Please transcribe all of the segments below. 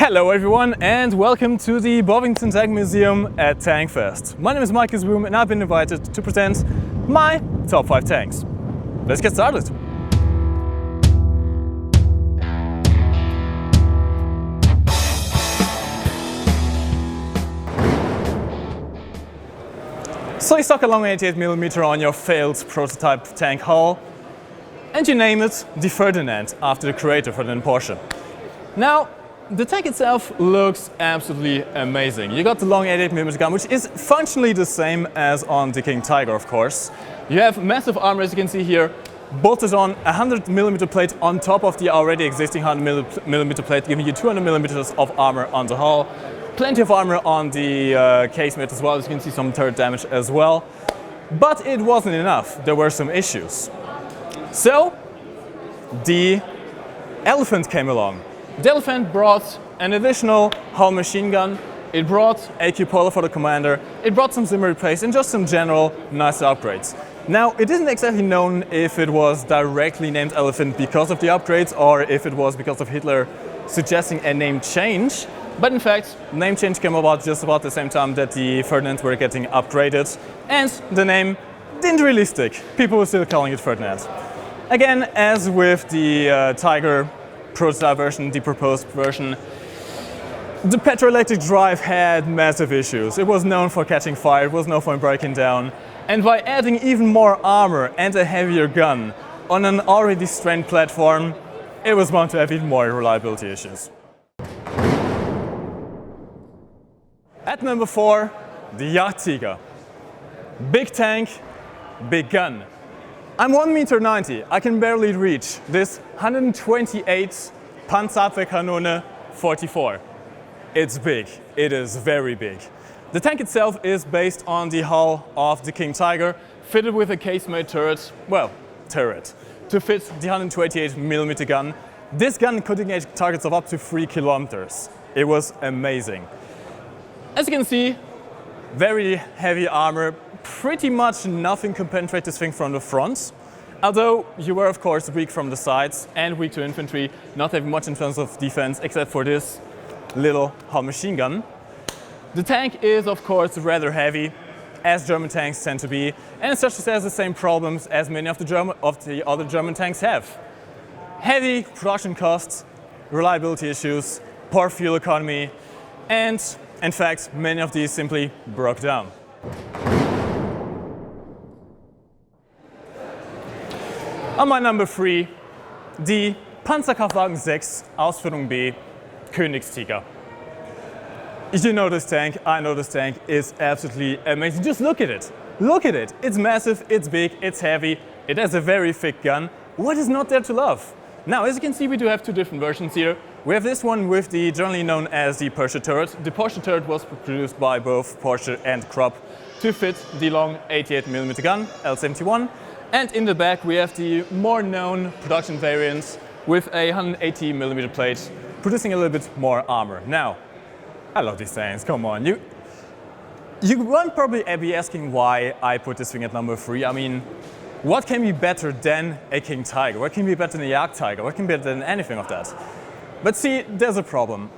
Hello everyone and welcome to the Bovington Tank Museum at Tankfest. My name is Marcus Boom and I've been invited to present my top 5 tanks. Let's get started. So you stock a long 88mm on your failed prototype tank hull and you name it the Ferdinand after the creator, Ferdinand Porsche. Now, the tank itself looks absolutely amazing. You got the long 88mm gun, which is functionally the same as on the King Tiger, of course. You have massive armor, as you can see here, bolted on a 100mm plate on top of the already existing 100mm plate, giving you 200mm of armor on the hull. Plenty of armor on the casemate as well, as you can see some turret damage as well. But it wasn't enough, there were some issues. So, the Elephant came along. The Elephant brought an additional hull machine gun, it brought a cupola for the commander, it brought some Zimmer replace and just some general nice upgrades. Now, it isn't exactly known if it was directly named Elephant because of the upgrades or if it was because of Hitler suggesting a name change. But in fact, name change came about just about the same time that the Ferdinands were getting upgraded and the name didn't really stick. People were still calling it Ferdinand. Again, as with the Tiger prototype version, the proposed version, the petrol-electric drive had massive issues. It was known for catching fire, it was known for breaking down, and by adding even more armor and a heavier gun on an already strained platform, it was bound to have even more reliability issues. At number 4, the Jagdtiger. Big tank, big gun. I'm 1,90 m, I can barely reach this 128 Panzerabwehrkanone 44. It's big, it is very big. The tank itself is based on the hull of the King Tiger, fitted with a casemate turret, to fit the 128mm gun. This gun could engage targets of up to 3 kilometers. It was amazing. As you can see, very heavy armor, pretty much nothing can penetrate this thing from the front. Although you were of course weak from the sides and weak to infantry, not having much in terms of defense except for this little hull machine gun. The tank is of course rather heavy, as German tanks tend to be, and such as has the same problems as many of the other German tanks have. Heavy production costs, reliability issues, poor fuel economy, and in fact, many of these simply broke down. On my number 3, the Panzerkraftwagen 6 Ausführung B Königstiger. You know this tank, I know this tank, is absolutely amazing. Just look at it. Look at it. It's massive, it's big, it's heavy, it has a very thick gun. What is not there to love? Now, as you can see, we do have two different versions here. We have this one with the generally known as the Porsche turret. The Porsche turret was produced by both Porsche and Krupp to fit the long 88mm gun, L71. And in the back we have the more known production variants with a 180mm plate, producing a little bit more armor. Now, I love these tanks, come on. You won't probably be asking why I put this thing at number 3. I mean, what can be better than a King Tiger? What can be better than a Jagdtiger? What can be better than anything of that? But see, there's a problem.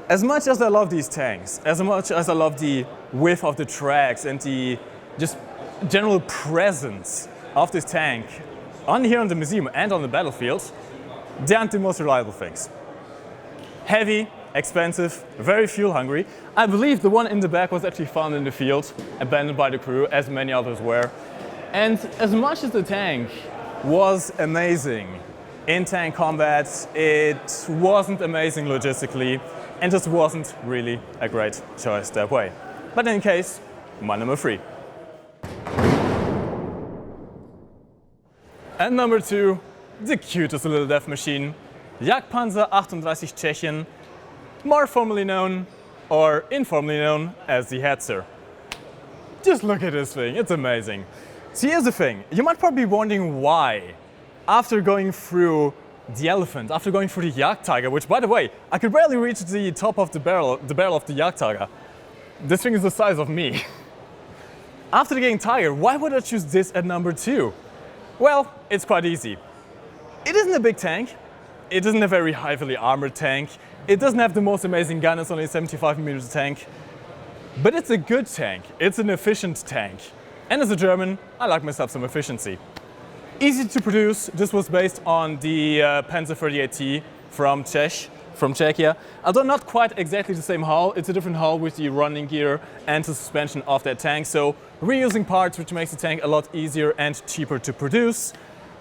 As much as I love these tanks, as much as I love the width of the tracks and the just general presence of this tank here in the museum and on the battlefield, they aren't the most reliable things. Heavy, expensive, very fuel hungry. I believe the one in the back was actually found in the field, abandoned by the crew, as many others were. And as much as the tank was amazing in tank combat, it wasn't amazing logistically and just wasn't really a great choice that way. But in any case, my number 3. And number 2, the cutest little death machine, Jagdpanzer 38 Tschechien, more formally known or informally known as the Hetzer. Just look at this thing, it's amazing. So here's the thing, you might probably be wondering why, after going through the Elephant, after going through the Jagdtiger, which by the way, I could barely reach the top of the barrel of the Jagdtiger. This thing is the size of me. After the King Tiger, why would I choose this at number 2? Well, it's quite easy. It isn't a big tank, it isn't a very heavily armored tank, It doesn't have the most amazing gun, it's only a 75mm tank. But it's a good tank, it's an efficient tank. And as a German, I like myself some efficiency. Easy to produce, this was based on the Panzer 38T from Czechia. Although not quite exactly the same hull, it's a different hull with the running gear and the suspension of that tank. So reusing parts, which makes the tank a lot easier and cheaper to produce.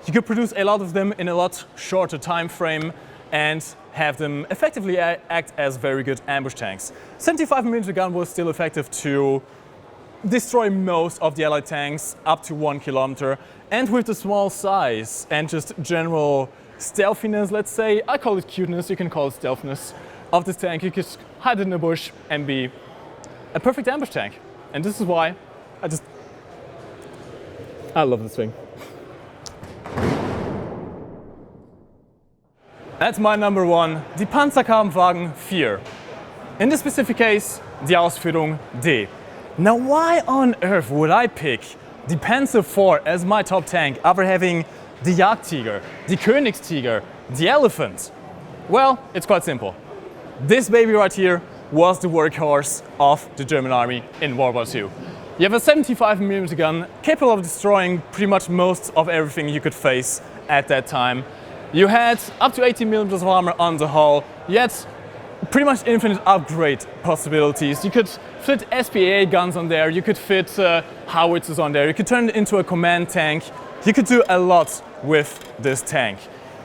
You could produce a lot of them in a lot shorter time frame and have them effectively act as very good ambush tanks. 75mm gun was still effective to destroy most of the Allied tanks up to 1 kilometer. And with the small size and just general stealthiness, let's say, I call it cuteness, you can call it stealthiness, of this tank, you could hide it in a bush and be a perfect ambush tank. And this is why I love this thing. That's my number one, die Panzerkampfwagen 4. In this specific case, die Ausführung D. Now why on earth would I pick the Panzer IV as my top tank after having the Jagdtiger, the Königstiger, the Elephant? Well, it's quite simple. This baby right here was the workhorse of the German army in World War II. You have a 75mm gun capable of destroying pretty much most of everything you could face at that time. You had up to 80mm of armor on the hull. You had pretty much infinite upgrade possibilities. You could fit SPA guns on there, you could fit howitzers on there, you could turn it into a command tank. You could do a lot with this tank.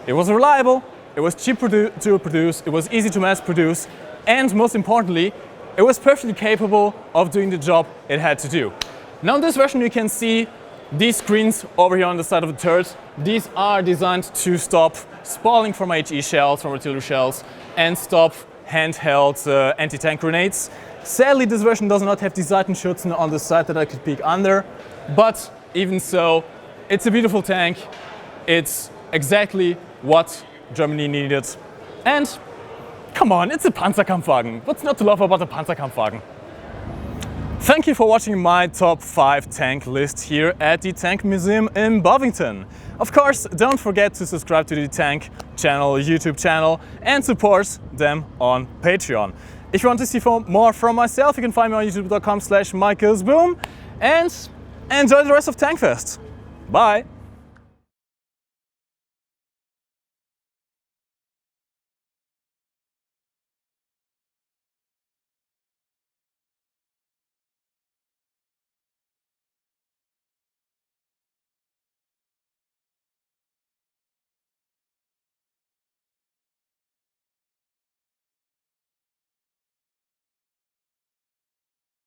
It was reliable, it was cheap to produce, it was easy to mass produce, and most importantly, it was perfectly capable of doing the job it had to do. Now in this version you can see these screens over here on the side of the turret. These are designed to stop spalling from HE shells, from artillery shells, and stop handheld anti-tank grenades. Sadly, this version does not have the Seitenschützen on the side that I could peek under, but even so, it's a beautiful tank. It's exactly what Germany needed. And come on, it's a Panzerkampfwagen. What's not to love about a Panzerkampfwagen? Thank you for watching my top 5 tank list here at the Tank Museum in Bovington. Of course, don't forget to subscribe to the Tank channel, YouTube channel, and support them on Patreon. If you want to see more from myself, you can find me on youtube.com/MichaelsBoom, and enjoy the rest of Tankfest. Bye!